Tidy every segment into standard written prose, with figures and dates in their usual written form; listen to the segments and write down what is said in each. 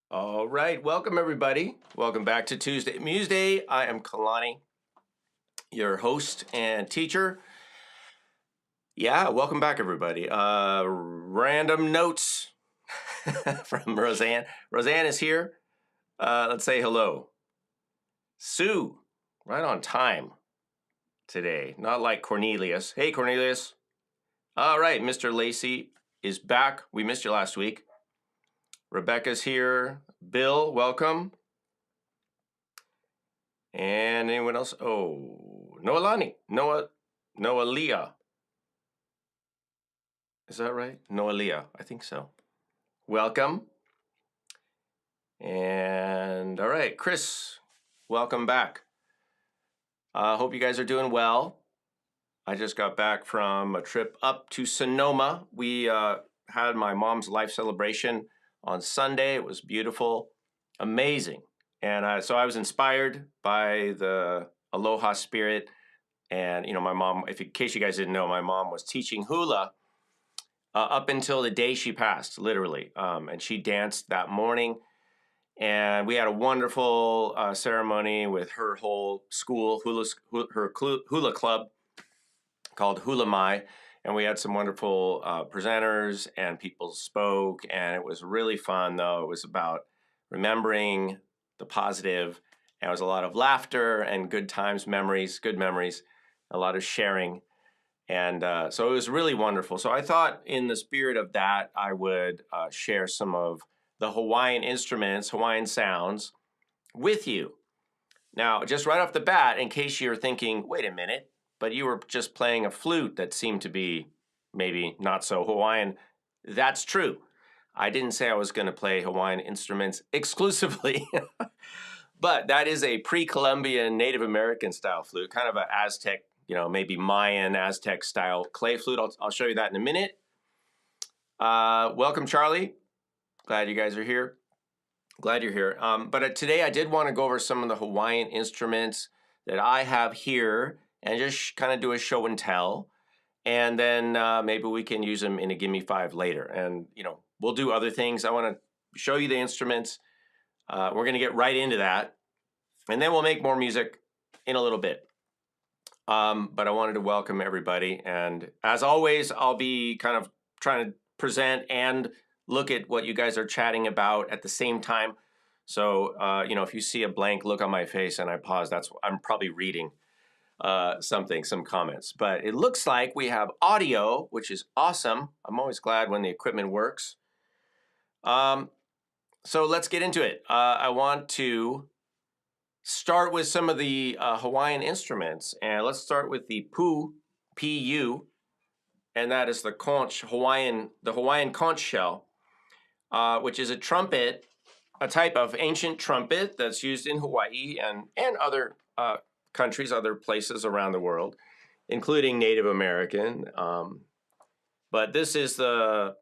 All right, welcome everybody. Welcome back to Tuesday Museday. I am Kalani, your host and teacher. Yeah, welcome back everybody. Random notes from Roseanne. Roseanne is here. Let's say hello. Sue, right on time today. Not like Cornelius. Hey Cornelius. All right, Mr. Lacey is back. We missed you last week. Rebecca's here. Bill, welcome. And anyone else? Oh, Noelani. Noah Leah. Is that right? Noelia, I think so. Welcome. And all right, Chris, welcome back. Hope you guys are doing well. I just got back from a trip up to Sonoma. We had my mom's life celebration on Sunday. It was beautiful, amazing. And so I was inspired by the Aloha spirit. And, you know, my mom, in case you guys didn't know, my mom was teaching hula up until the day she passed, literally. And she danced that morning. And we had a wonderful ceremony with her whole school, her hula club called Hula Mai. And we had some wonderful presenters and people spoke. And it was really fun, though. It was about remembering the positive. And it was a lot of laughter and good times, good memories, a lot of sharing. And so it was really wonderful. So I thought in the spirit of that, I would share some of the Hawaiian instruments, Hawaiian sounds with you. Now, just right off the bat, in case you're thinking, wait a minute, but you were just playing a flute that seemed to be maybe not so Hawaiian. That's true. I didn't say I was going to play Hawaiian instruments exclusively, but that is a pre-Columbian Native American style flute, kind of an Aztec, maybe Mayan Aztec style clay flute. I'll show you that in a minute. Welcome, Charlie. Glad you guys are here. Glad you're here. But today I did want to go over some of the Hawaiian instruments that I have here and just kind of do a show and tell. And then maybe we can use them in a Gimme 5 later. And, we'll do other things. I want to show you the instruments. We're going to get right into that. And then we'll make more music in a little bit. But I wanted to welcome everybody. And as always, I'll be kind of trying to present and look at what you guys are chatting about at the same time. So, if you see a blank look on my face and I pause, I'm probably reading some comments. But it looks like we have audio, which is awesome. I'm always glad when the equipment works. So let's get into it. I want to start with some of the Hawaiian instruments. And let's start with the pu, P-U, and that is the Hawaiian conch shell. Which is a trumpet, a type of ancient trumpet that's used in Hawaii and other countries, other places around the world, including Native American. But this is the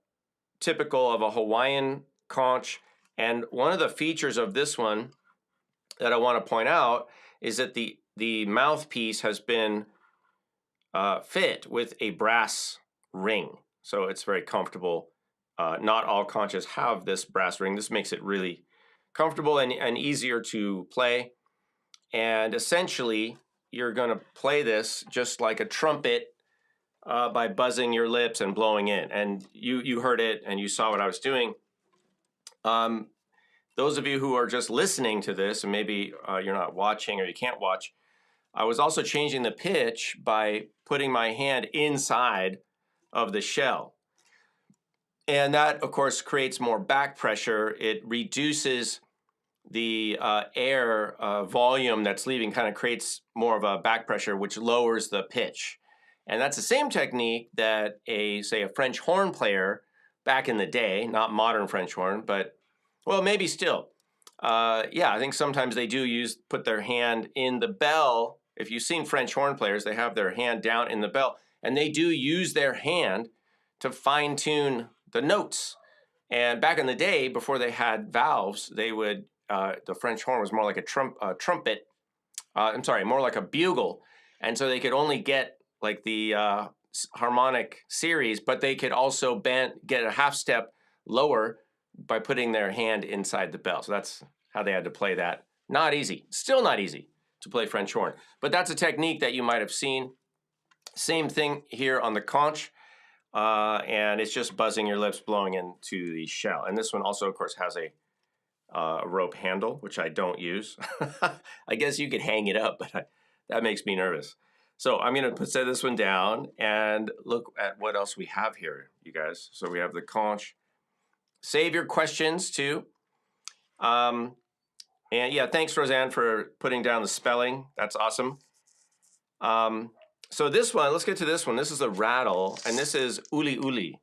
typical of a Hawaiian conch. And one of the features of this one that I want to point out is that the mouthpiece has been fit with a brass ring. So it's very comfortable. Not all conches have this brass ring. This makes it really comfortable and easier to play. And essentially, you're going to play this just like a trumpet by buzzing your lips and blowing in. And you heard it and you saw what I was doing. Those of you who are just listening to this, and maybe you're not watching or you can't watch, I was also changing the pitch by putting my hand inside of the shell. And that, of course, creates more back pressure. It reduces the air volume that's leaving, kind of creates more of a back pressure, which lowers the pitch. And that's the same technique that say a French horn player back in the day, not modern French horn, but, well, maybe still. I think sometimes they do put their hand in the bell. If you've seen French horn players, they have their hand down in the bell, and they do use their hand to fine tune the notes. And back in the day, before they had valves, they would, the French horn was more like a trumpet. More like a bugle. And so they could only get like the harmonic series, but they could also get a half step lower by putting their hand inside the bell. So that's how they had to play that. Not easy. Still not easy to play French horn. But that's a technique that you might have seen. Same thing here on the conch. And it's just buzzing your lips, blowing into the shell. And this one also, of course, has a rope handle, which I don't use. I guess you could hang it up, but that makes me nervous. So I'm going to set this one down and look at what else we have here, you guys. So we have the conch. Save your questions, too. And yeah, thanks, Roseanne, for putting down the spelling. That's awesome. So this one, let's get to this one. This is a rattle, and this is uli uli.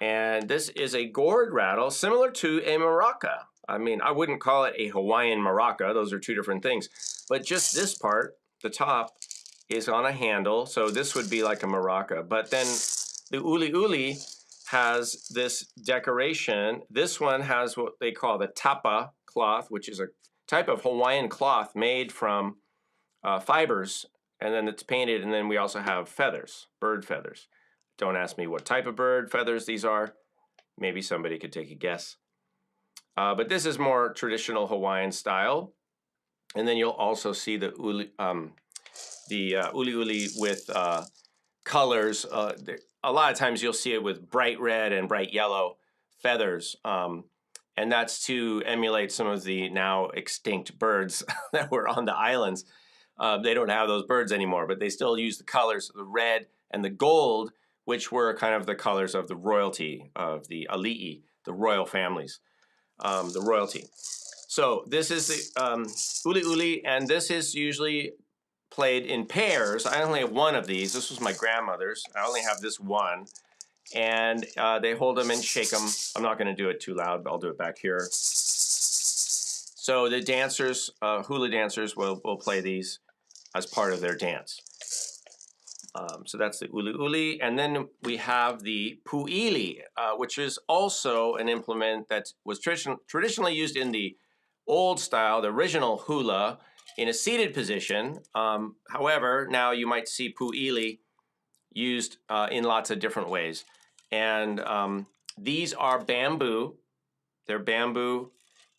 And this is a gourd rattle similar to a maraca. I mean, I wouldn't call it a Hawaiian maraca. Those are two different things. But just this part, the top, is on a handle. So this would be like a maraca. But then the uli uli has this decoration. This one has what they call the tapa cloth, which is a type of Hawaiian cloth made from fibers. And then it's painted. And then we also have feathers, bird feathers. Don't ask me what type of bird feathers these are. Maybe somebody could take a guess. But this is more traditional Hawaiian style. And then you'll also see the uli uli with colors. A lot of times you'll see it with bright red and bright yellow feathers. And that's to emulate some of the now extinct birds that were on the islands. They don't have those birds anymore, but they still use the colors, the red and the gold, which were kind of the colors of the royalty, of the ali'i, the royal families, the royalty. So this is the uli uli, and this is usually played in pairs. I only have one of these. This was my grandmother's. I only have this one. And they hold them and shake them. I'm not going to do it too loud, but I'll do it back here. So the dancers, hula dancers, will play these as part of their dance. So that's the uli uli. And then we have the pu'ili, which is also an implement that was traditionally used in the old style, the original hula, in a seated position. However, now you might see pu'ili used in lots of different ways. And these are bamboo. They're bamboo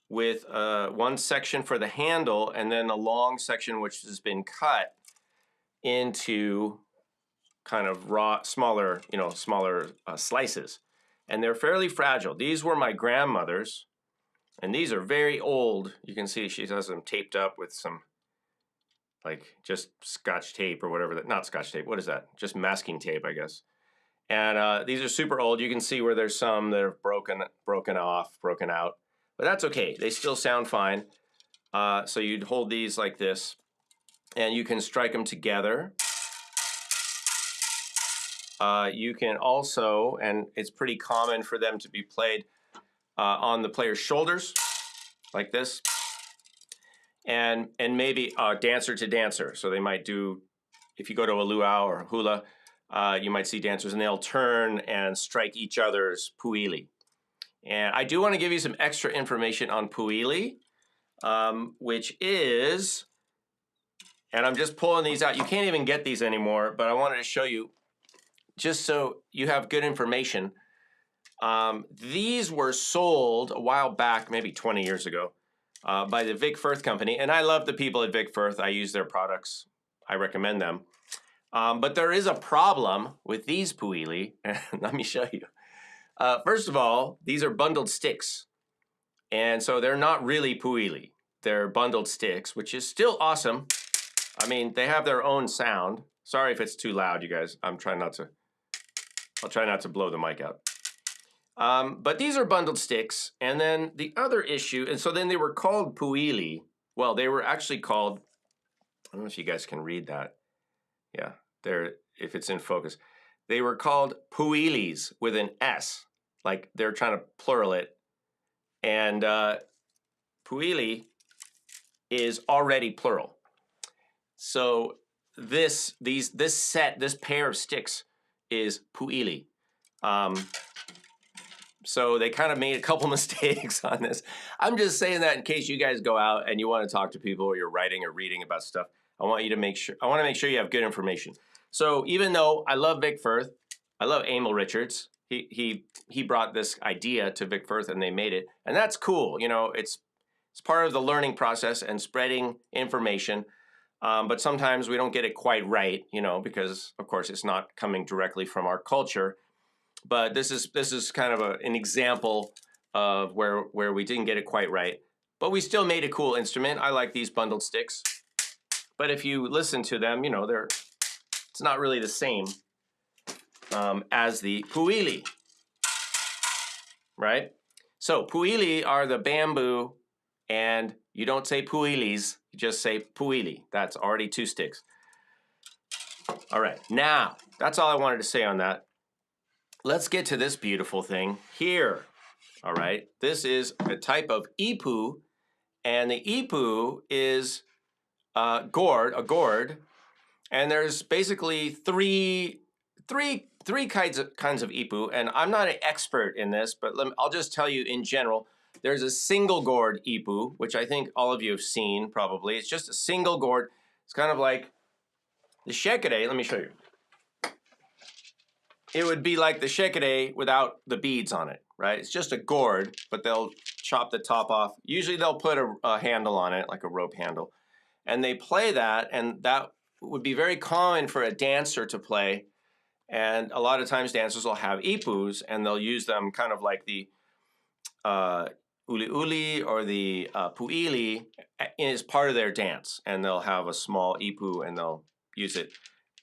with one section for the handle and then a long section which has been cut into kind of raw, smaller slices. And they're fairly fragile. These were my grandmother's, and these are very old. You can see she has them taped up with some, like, just Scotch tape or whatever. That, not Scotch tape, what is that? Just masking tape, I guess. And these are super old. You can see where there's some that are broken off, broken out. But that's okay. They still sound fine. So you'd hold these like this, and you can strike them together. You can also, and it's pretty common for them to be played on the player's shoulders, like this. And maybe dancer to dancer. So they might do, if you go to a luau or hula, you might see dancers and they'll turn and strike each other's pu'ili. And I do want to give you some extra information on pu'ili, which is, and I'm just pulling these out. You can't even get these anymore, but I wanted to show you just so you have good information. These were sold a while back, maybe 20 years ago, by the Vic Firth Company. And I love the people at Vic Firth. I use their products. I recommend them. But there is a problem with these pu'ili. Let me show you. First of all, these are bundled sticks. And so they're not really pu'ili. They're bundled sticks, which is still awesome. I mean, they have their own sound. Sorry if it's too loud, you guys. I'll try not to blow the mic out. But these are bundled sticks. And then the other issue, and so then they were called pu'ili. Well, they were actually called, I don't know if you guys can read that. Yeah, there, if it's in focus. They were called pu'ilis with an S, like they're trying to plural it. And pu'ili is already plural. So this pair of sticks is pu'ili. So they kind of made a couple mistakes on this. I'm just saying that in case you guys go out and you want to talk to people or you're writing or reading about stuff. I want to make sure you have good information. So even though I love Vic Firth, I love Emil Richards. He brought this idea to Vic Firth and they made it, and that's cool. You know, it's part of the learning process and spreading information. But sometimes we don't get it quite right, you know, because of course it's not coming directly from our culture. But this is kind of an example of where we didn't get it quite right. But we still made a cool instrument. I like these bundled sticks. But if you listen to them, you know, it's not really the same as the pu'ili, right? So pu'ili are the bamboo, and you don't say pu'ilis, you just say pu'ili. That's already two sticks. All right, now, that's all I wanted to say on that. let's get to this beautiful thing here. All right, this is a type of ipu, and the ipu is a gourd, and there's basically three kinds of ipu, and I'm not an expert in this, but I'll just tell you in general. There's a single gourd ipu, which I think all of you have seen probably. It's just a single gourd. It's kind of like the shekere. Let me show you. It would be like the shekere without the beads on it, right? It's just a gourd, but they'll chop the top off. Usually they'll put a handle on it, like a rope handle, and they play that, and that would be very common for a dancer to play. And a lot of times dancers will have ipus, and they'll use them kind of like the uli uli or the puili is part of their dance, and they'll have a small ipu and they'll use it.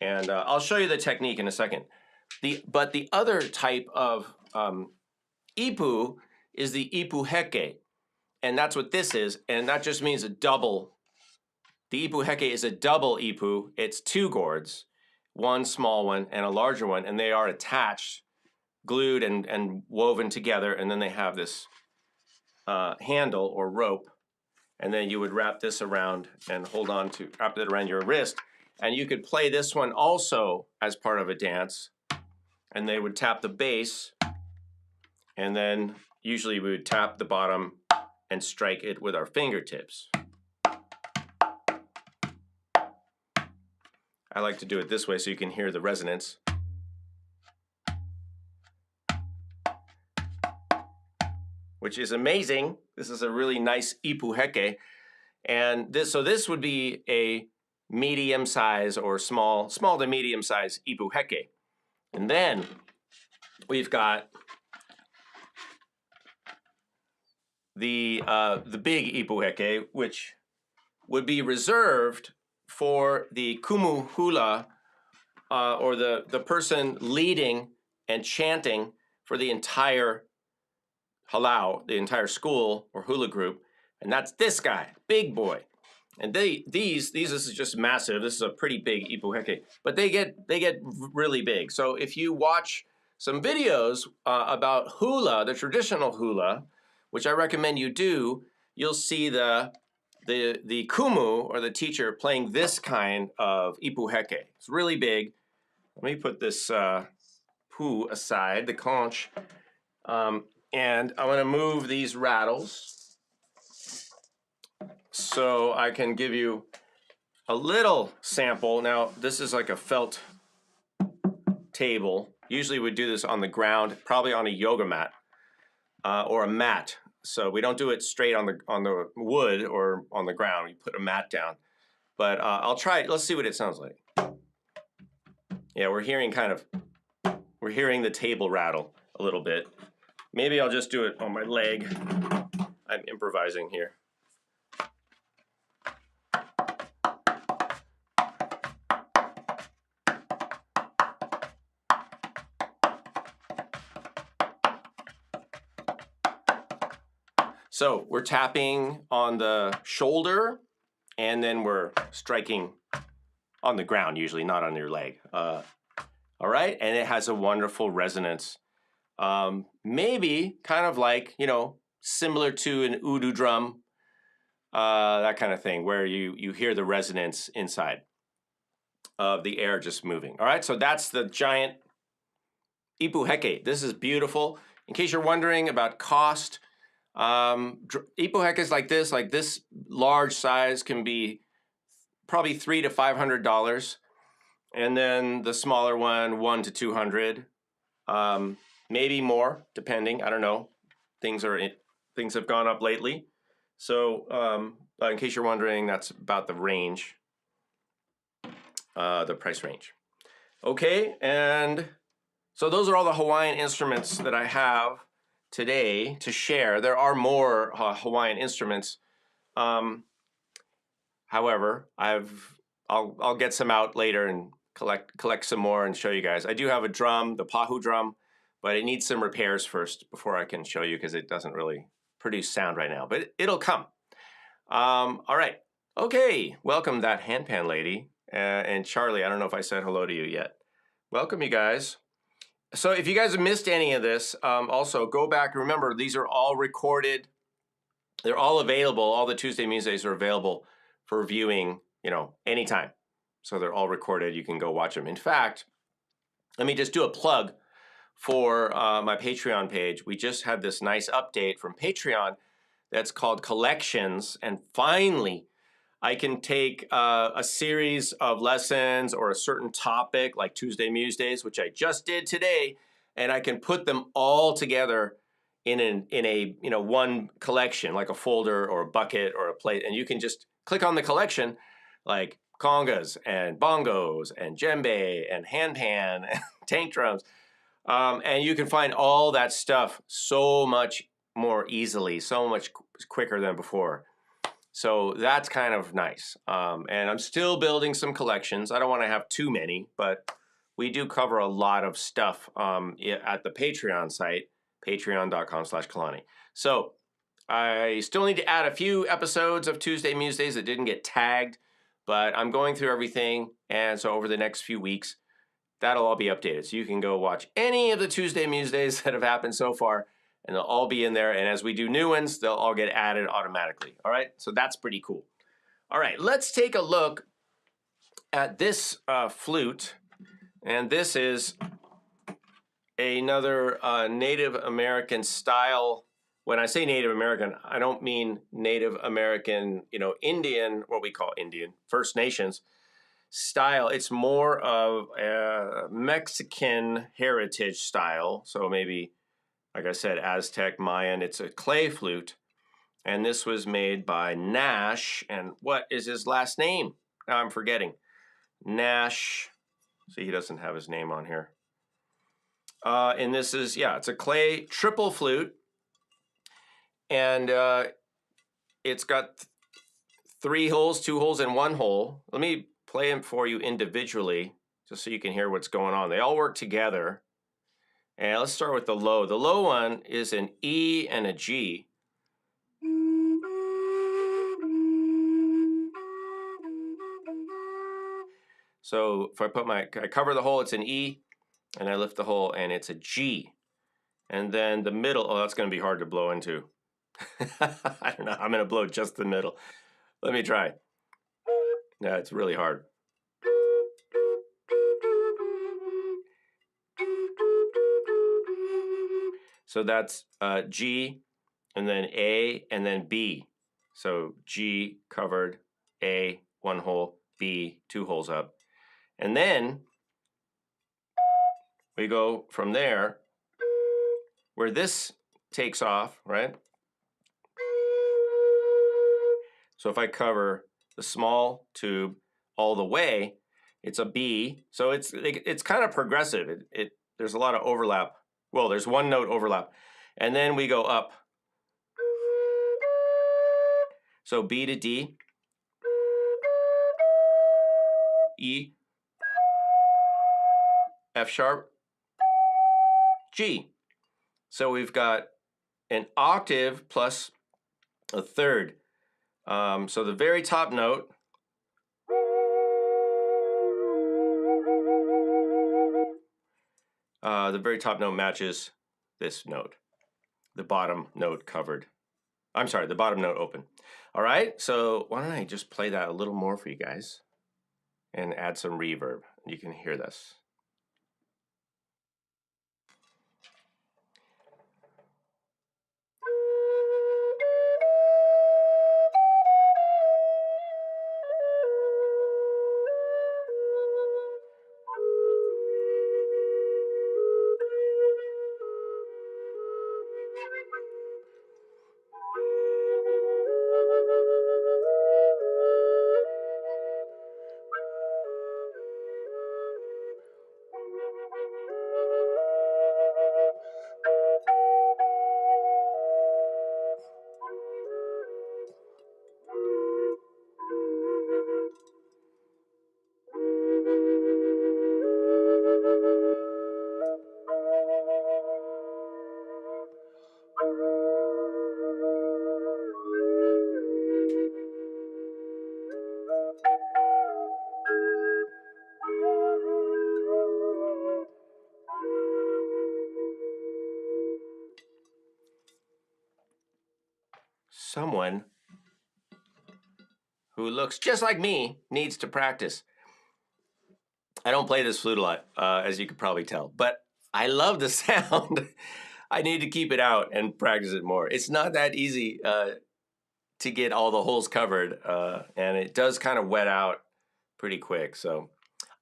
And I'll show you the technique in a second. But the other type of ipu is the ipu heke, and that's what this is, and that just means a double. The ipu heke is a double ipu. It's two gourds, one small one and a larger one, and they are attached, glued and woven together, and then they have this handle or rope, and then you would wrap this around and wrap it around your wrist, and you could play this one also as part of a dance, and they would tap the bass, and then usually we would tap the bottom and strike it with our fingertips. I like to do it this way so you can hear the resonance. Which is amazing. This is a really nice ipu heke. And this would be a medium size or small to medium size ipu heke. And then we've got the big ipu heke, which would be reserved for the kumu hula, or the person leading and chanting for the entire halau, the entire school or hula group, and that's this guy, big boy. And this is just massive. This is a pretty big ipu heke, but they get really big. So if you watch some videos about hula, the traditional hula, which I recommend you do, you'll see the kumu or the teacher playing this kind of ipu heke. It's really big. Let me put this pu aside, the conch, and I'm going to move these rattles so I can give you a little sample. Now, this is like a felt table. Usually we do this on the ground, probably on a yoga mat or a mat. So we don't do it straight on the wood or on the ground. We put a mat down. But I'll try it. Let's see what it sounds like. Yeah, we're hearing the table rattle a little bit. Maybe I'll just do it on my leg. I'm improvising here. So we're tapping on the shoulder, and then we're striking on the ground, usually not on your leg. All right, and it has a wonderful resonance. Maybe kind of like, similar to an udu drum, that kind of thing, where you hear the resonance inside of the air just moving. All right, so that's the giant ipu heke. This is beautiful. In case you're wondering about cost, ipu hekes like this large size can be probably $300 to $500, and then the smaller one $100 to $200, maybe more, depending. I don't know. Things have gone up lately, so in case you're wondering, that's about the range, the price range. Okay, and so those are all the Hawaiian instruments that I have today to share. There are more Hawaiian instruments. However, I'll get some out later and collect some more and show you guys. I do have a drum, the pahu drum, but it needs some repairs first before I can show you because it doesn't really produce sound right now, but it'll come. All right. Okay, welcome that handpan lady and Charlie. I don't know if I said hello to you yet. Welcome, you guys. So if you guys have missed any of this, also go back. Remember, these are all recorded. They're all available. All the Tuesday Musedays are available for viewing, anytime. So they're all recorded. You can go watch them. In fact, let me just do a plug for my Patreon page. We just had this nice update from Patreon that's called Collections. And finally, I can take a series of lessons or a certain topic like Tuesday Musedays, which I just did today, and I can put them all together in a one collection, like a folder or a bucket or a plate, and you can just click on the collection, like congas and bongos and djembe and handpan and tank drums, and you can find all that stuff so much more easily, so much quicker than before. So that's kind of nice. And I'm still building some collections. I don't want to have too many, but we do cover a lot of stuff at the Patreon site, patreon.com/Kalani. So I still need to add a few episodes of Tuesday Musedays that didn't get tagged, but I'm going through everything. And so over the next few weeks, that'll all be updated. So you can go watch any of the Tuesday Musedays that have happened so far, and they'll all be in there. And as we do new ones, they'll all get added automatically. All right, so that's pretty cool. All right, let's take a look at this flute. And this is another Native American style. When I say Native American, I don't mean Native American, Indian, what we call Indian, First Nations style. It's more of a Mexican heritage style. So maybe, like I said, Aztec, Mayan. It's a clay flute. And this was made by Nash. And what is his last name? Now I'm forgetting. Nash. See, he doesn't have his name on here. And this is, it's a clay triple flute. And it's got 3 holes, 2 holes, and 1 hole. Let me play them for you individually just so you can hear what's going on. They all work together. And let's start with the low. The low one is an E and a G. So if I cover the hole, it's an E, and I lift the hole, and it's a G. And then the middle, that's going to be hard to blow into. I don't know. I'm going to blow just the middle. Let me try. No, it's really hard. So that's G, and then A, and then B. So G covered, A, 1 hole, B, 2 holes up. And then we go from there, where this takes off, right? So if I cover the small tube all the way, it's a B. So it's kind of progressive. There's a lot of overlap. Well, there's 1 note overlap. And then we go up. So B to D, E, F sharp, G. So we've got an octave plus a third. So the very top note, matches this note. The bottom note covered. I'm sorry, the bottom note open. All right, so why don't I just play that a little more for you guys and add some reverb. You can hear this. someone who looks just like me needs to practice. I don't play this flute a lot, as you could probably tell, but I love the sound. I need to keep it out and practice it more. It's not that easy to get all the holes covered, and it does kind of wet out pretty quick. So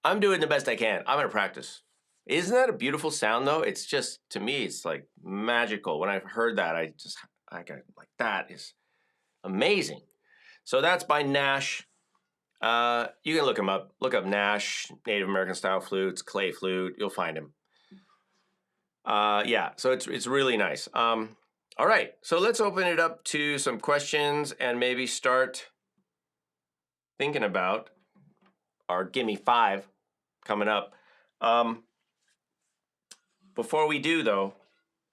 I'm doing the best I can. I'm gonna practice. Isn't that a beautiful sound though? It's just, to me, it's like magical. When I've heard that, I got like, that is amazing. So that's by Nash. You can look him up. Look up Nash, Native American style flutes, clay flute. You'll find him. Yeah, so it's really nice. All right, so let's open it up to some questions and maybe start thinking about our Gimme 5 coming up. Before we do, though,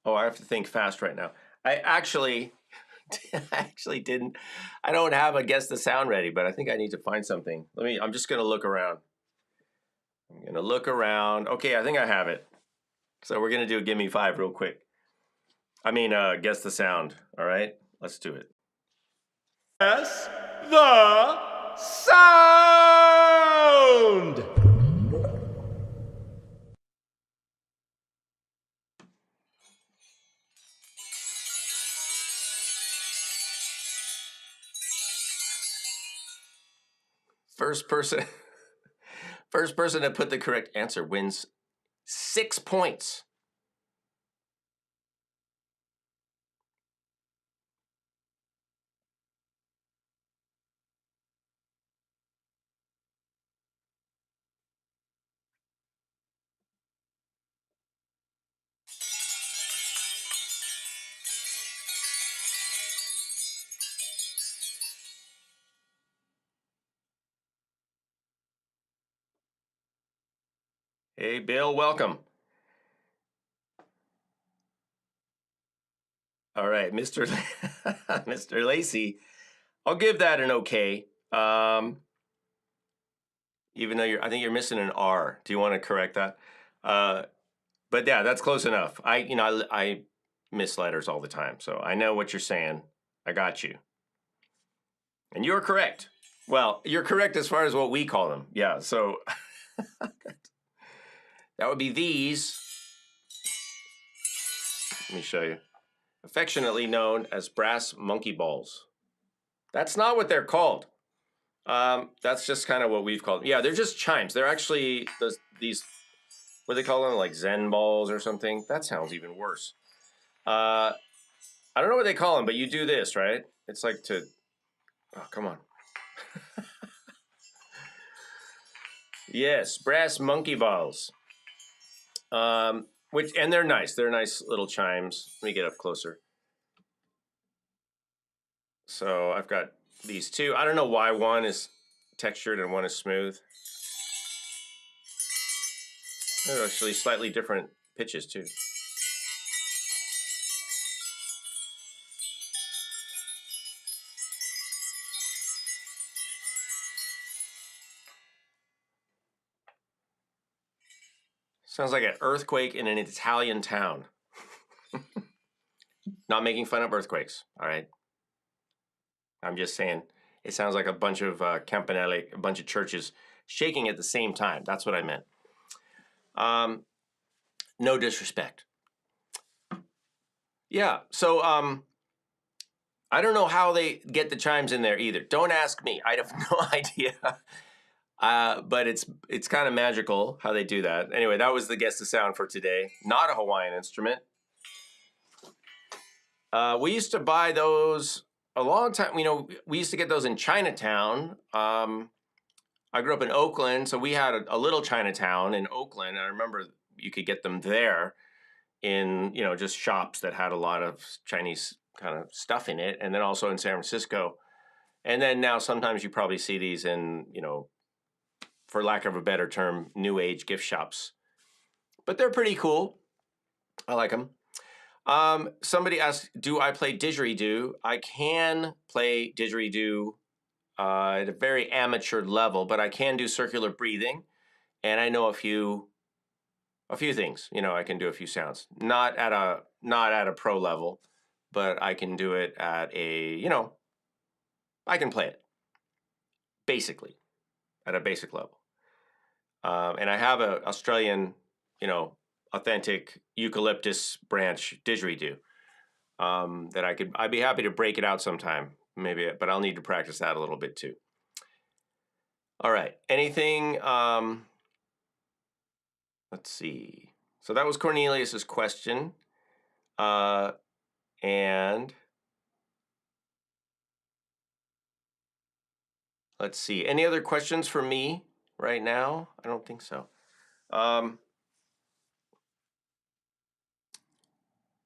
I have to think fast right now. I actually didn't. I don't have a guess the sound ready, but I think I need to find something. I'm just gonna look around. I'm gonna look around. Okay, I think I have it. So we're gonna do a Gimme 5 real quick. Guess the sound. All right, let's do it. Guess the sound. First person to put the correct answer wins 6 points. Hey, Bill, welcome. All right, Mr. Mr. Lacey, I'll give that an okay. Even though I think you're missing an R. Do you want to correct that? But yeah, that's close enough. I miss letters all the time, so I know what you're saying. I got you. And you're correct. Well, you're correct as far as what we call them. Yeah, so that would be these. Let me show you. Affectionately known as brass monkey balls. That's not what they're called. That's just kind of what we've called them. Yeah, they're just chimes. They're actually these, what do they call them? Like Zen balls or something? That sounds even worse. I don't know what they call them, but you do this, right? It's like to, oh, come on. Yes, brass monkey balls. And they're nice. They're nice little chimes. Let me get up closer. So I've got these two. I don't know why one is textured and one is smooth. They're actually slightly different pitches too. Sounds like an earthquake in an Italian town. Not making fun of earthquakes, all right? I'm just saying it sounds like a bunch of campanelli, a bunch of churches shaking at the same time. That's what I meant. No disrespect. Yeah, so I don't know how they get the chimes in there either. Don't ask me. I have no idea. But it's kind of magical how they do that. Anyway, that was the Guess the Sound for today. Not a Hawaiian instrument. We used to buy those a long time. We used to get those in Chinatown. I grew up in Oakland, so we had a little Chinatown in Oakland. And I remember you could get them there in, just shops that had a lot of Chinese kind of stuff in it. And then also in San Francisco. And then now sometimes you probably see these in, for lack of a better term, new age gift shops. But they're pretty cool. I like them. Somebody asked, do I play didgeridoo? I can play didgeridoo at a very amateur level, but I can do circular breathing, and I know a few things. I can do a few sounds. Not at a pro level, but I can do it at a, I can play it basically at a basic level. And I have a Australian, authentic eucalyptus branch didgeridoo that I'd be happy to break it out sometime, maybe, but I'll need to practice that a little bit too. All right, anything, let's see. So that was Cornelius's question. And let's see, any other questions for me right now? I don't think so.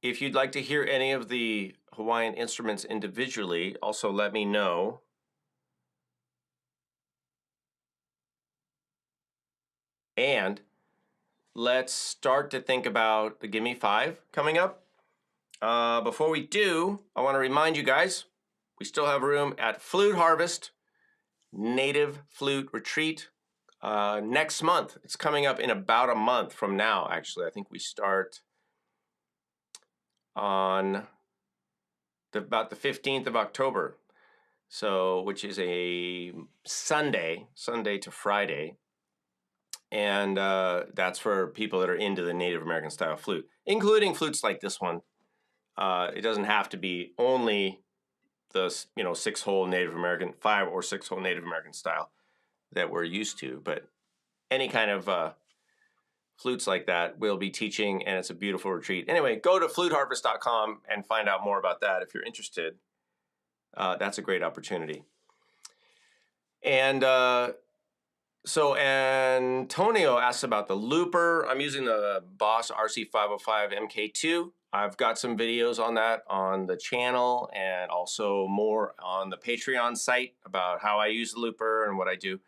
If you'd like to hear any of the Hawaiian instruments individually, also let me know. And let's start to think about the Gimme 5 coming up. Before we do, I want to remind you guys, we still have room at Flute Harvest, Native Flute Retreat, next month. It's coming up in about a month from now, actually. I think we start on about the 15th of October, so which is a Sunday to Friday. And that's for people that are into the Native American style flute, including flutes like this one. It doesn't have to be only the 6-hole Native American, 5 or 6-hole Native American style that we're used to, but any kind of flutes like that we'll be teaching, and it's a beautiful retreat. Anyway, go to fluteharvest.com and find out more about that if you're interested. That's a great opportunity. And so Antonio asked about the looper. I'm using the Boss RC505 MK2. I've got some videos on that on the channel, and also more on the Patreon site about how I use the looper and what I do.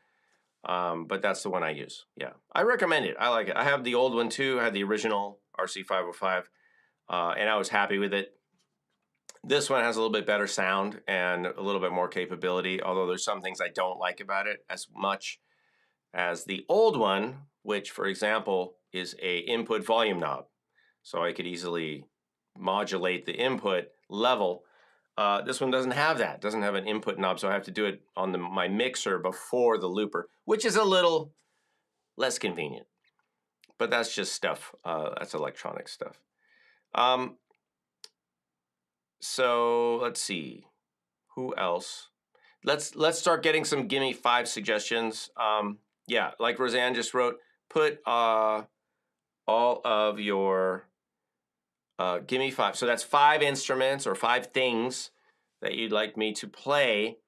But that's the one I use. Yeah, I recommend it. I like it. I have the old one too. I had the original RC505, and I was happy with it. This one has a little bit better sound and a little bit more capability, although there's some things I don't like about it as much as the old one, which, for example, is a input volume knob. So I could easily modulate the input level. This one doesn't have that. It doesn't have an input knob, so I have to do it on my mixer before the looper, which is a little less convenient. But that's just stuff. That's electronic stuff. So let's see. Who else? Let's start getting some Gimme 5 suggestions. Yeah, like Roseanne just wrote, put all of your Gimme 5. So that's 5 instruments or 5 things that you'd like me to play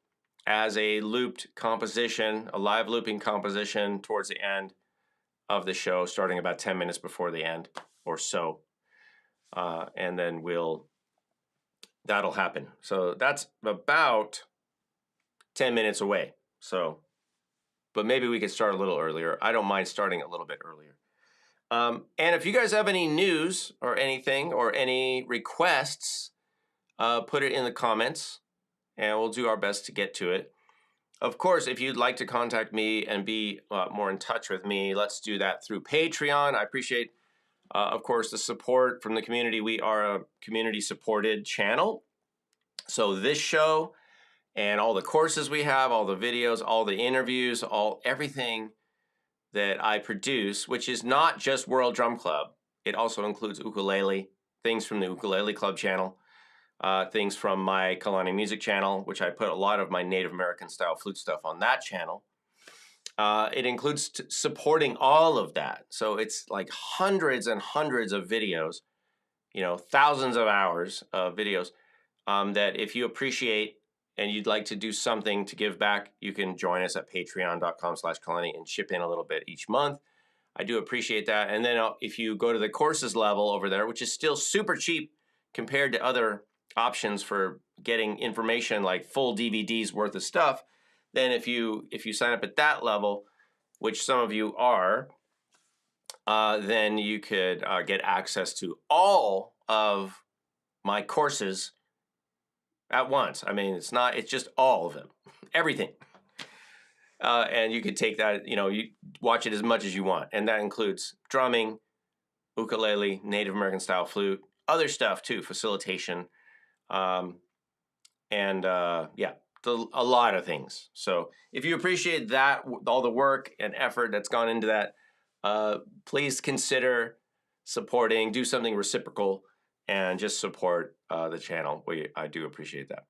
as a looped composition, a live looping composition towards the end of the show, starting about 10 minutes before the end or so. And then that'll happen. So that's about 10 minutes away. So, but maybe we could start a little earlier. I don't mind starting a little bit earlier. And if you guys have any news or anything or any requests, put it in the comments and we'll do our best to get to it. Of course, if you'd like to contact me and be more in touch with me, let's do that through Patreon. I appreciate, of course, the support from the community. We are a community-supported channel. So this show and all the courses we have, all the videos, all the interviews, everything that I produce, which is not just World Drum Club. It also includes ukulele, things from the Ukulele Club channel, things from my Kalani music channel, which I put a lot of my Native American style flute stuff on that channel. It includes supporting all of that. So it's like hundreds and hundreds of videos, thousands of hours of videos that if you appreciate and you'd like to do something to give back, you can join us at patreon.com/Kalani and chip in a little bit each month. I do appreciate that. And then if you go to the courses level over there, which is still super cheap compared to other options for getting information like full DVDs worth of stuff, then if you sign up at that level, which some of you are, then you could get access to all of my courses at once. I mean, it's just all of them, everything. And you could take that, you watch it as much as you want. And that includes drumming, ukulele, Native American style flute, other stuff too, facilitation. Yeah, a lot of things. So if you appreciate that, all the work and effort that's gone into that, please consider supporting, do something reciprocal, and just support the channel. I do appreciate that.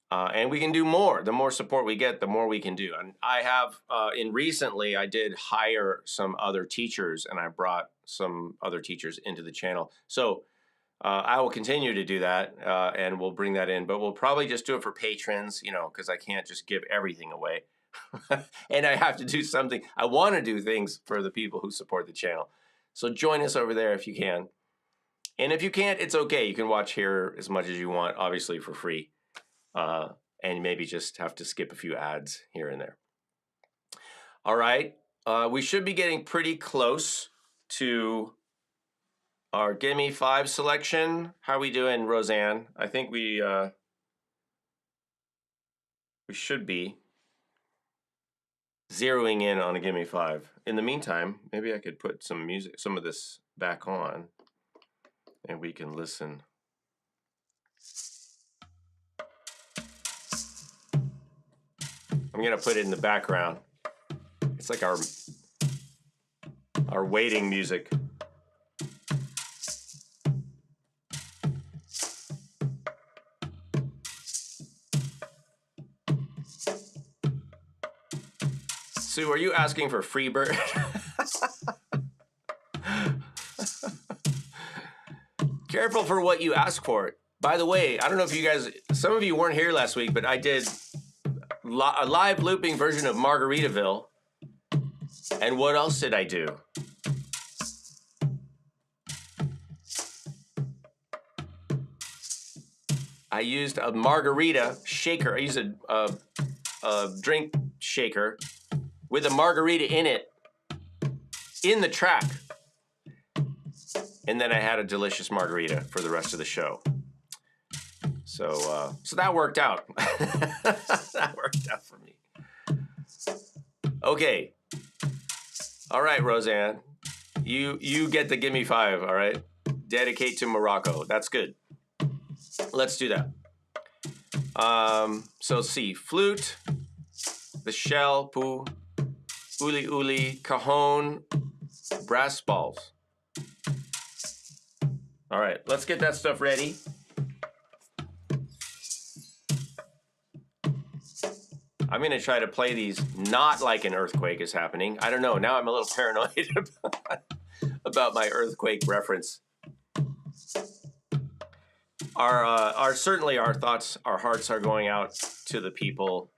And we can do more. The more support we get, the more we can do. And I have, recently, I did hire some other teachers, and I brought some other teachers into the channel. So I will continue to do that, and we'll bring that in. But we'll probably just do it for patrons, because I can't just give everything away. And I have to do something. I want to do things for the people who support the channel. So join us over there if you can. And if you can't, it's okay. You can watch here as much as you want, obviously for free. And maybe just have to skip a few ads here and there. All right. We should be getting pretty close to our Gimme 5 selection. How we doing, Roseanne? I think we should be zeroing in on a Gimme 5. In the meantime, maybe I could put some music, some of this back on, and we can listen. I'm gonna put it in the background. It's like our waiting music. Sue, are you asking for Freebird? Careful for what you ask for. By the way, I don't know if you guys, some of you weren't here last week, but I did a live looping version of Margaritaville. And what else did I do? I used a margarita shaker. I used a drink shaker with a margarita in it in the track. And then I had a delicious margarita for the rest of the show. So that worked out. That worked out for me. Okay. All right, Roseanne. You get the Gimme 5, all right? Dedicate to Morocco. That's good. Let's do that. So C, flute, the shell, pu, uli uli, cajon, brass balls. All right, let's get that stuff ready. I'm gonna try to play these not like an earthquake is happening. I don't know, now I'm a little paranoid about my earthquake reference. Certainly our thoughts, our hearts are going out to the people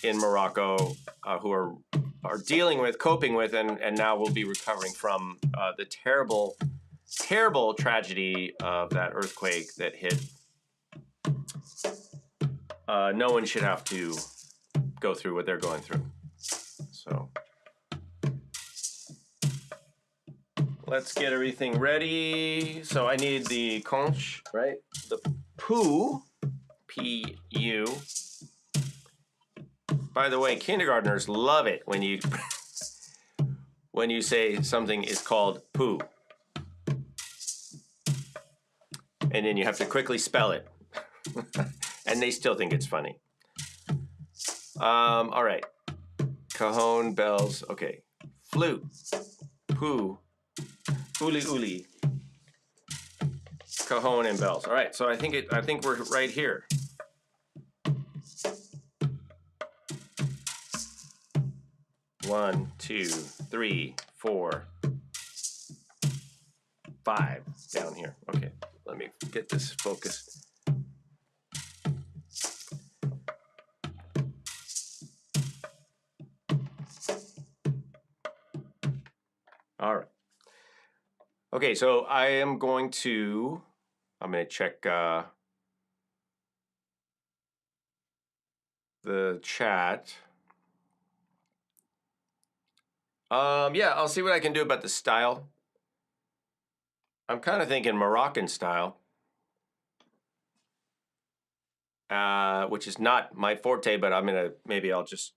in Morocco who are dealing with, coping with, and now will be recovering from the terrible, terrible tragedy of that earthquake that hit. No one should have to go through what they're going through. So let's get everything ready. So I need the conch, right? The pu, P-U. By the way, kindergartners love it when you when you say something is called poo. And then you have to quickly spell it. And they still think it's funny. All right. Cajon, bells, okay. Flute, poo, uli uli, cajon, and bells. All right, so I think we're right here. One, two, three, 4, 5 down here. Okay, let me get this focused. All right. Okay, so I'm going to check the chat. Yeah, I'll see what I can do about the style. I'm kind of thinking Moroccan style, which is not my forte, but maybe I'll just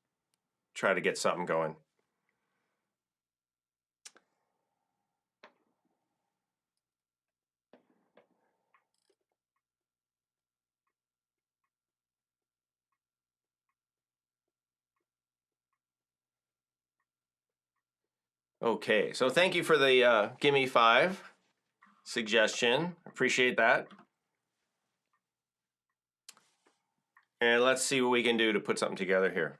try to get something going. Okay, so thank you for the Gimme 5 suggestion. Appreciate that. And let's see what we can do to put something together here.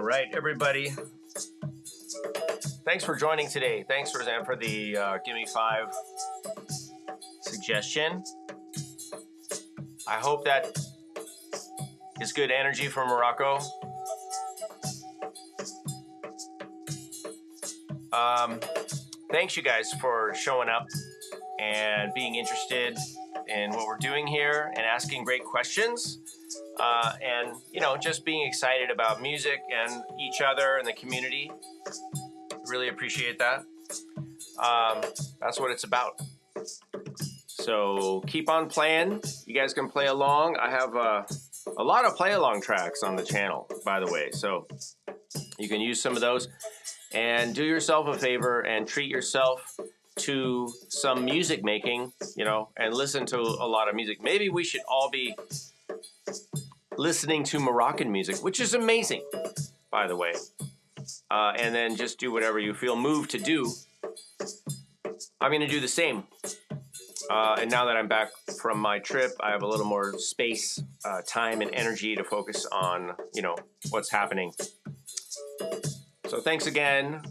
All right, everybody. Thanks for joining today. Thanks, Roseanne, for the Gimme 5 suggestion. I hope that is good energy from Morocco. Thanks, you guys, for showing up and being interested in what we're doing here and asking great questions. And, you know, just being excited about music and each other and the community. Really appreciate that. That's what it's about. So keep on playing. You guys can play along. I have a lot of play-along tracks on the channel, by the way. So you can use some of those. And do yourself a favor and treat yourself to some music making, you know, and listen to a lot of music. Maybe we should all be listening to Moroccan music, which is amazing, by the way. And then just do whatever you feel moved to do. I'm going to do the same. And now that I'm back from my trip, I have a little more space, time, and energy to focus on, you know, what's happening. So thanks again.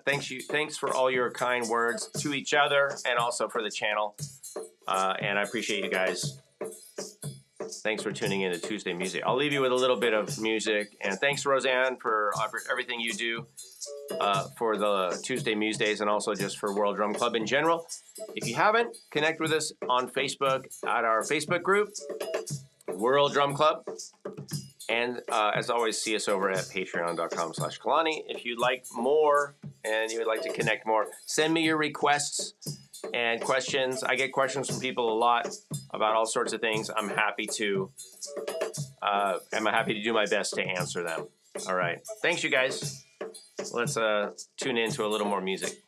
Thanks for all your kind words to each other and also for the channel. And I appreciate you guys. Thanks for tuning in to Tuesday Music. I'll leave you with a little bit of music. And thanks, Roseanne, for everything you do for the Tuesday Musedays and also just for World Drum Club in general. If you haven't, connect with us on Facebook at our Facebook group, World Drum Club. And as always, see us over at patreon.com/Kalani. If you'd like more and you would like to connect more, send me your requests and questions. I get questions from people a lot about all sorts of things. I'm happy to do my best to answer them. All right. Thanks, you guys. Let's tune into a little more music.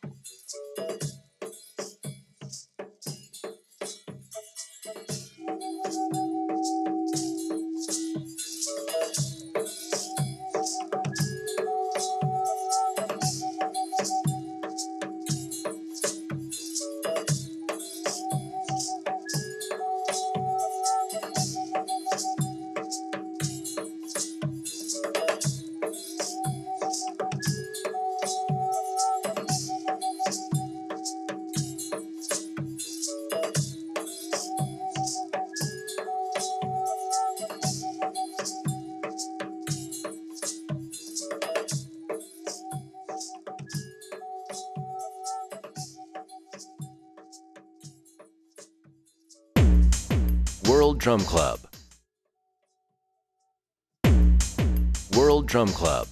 World Drum Club. World Drum Club.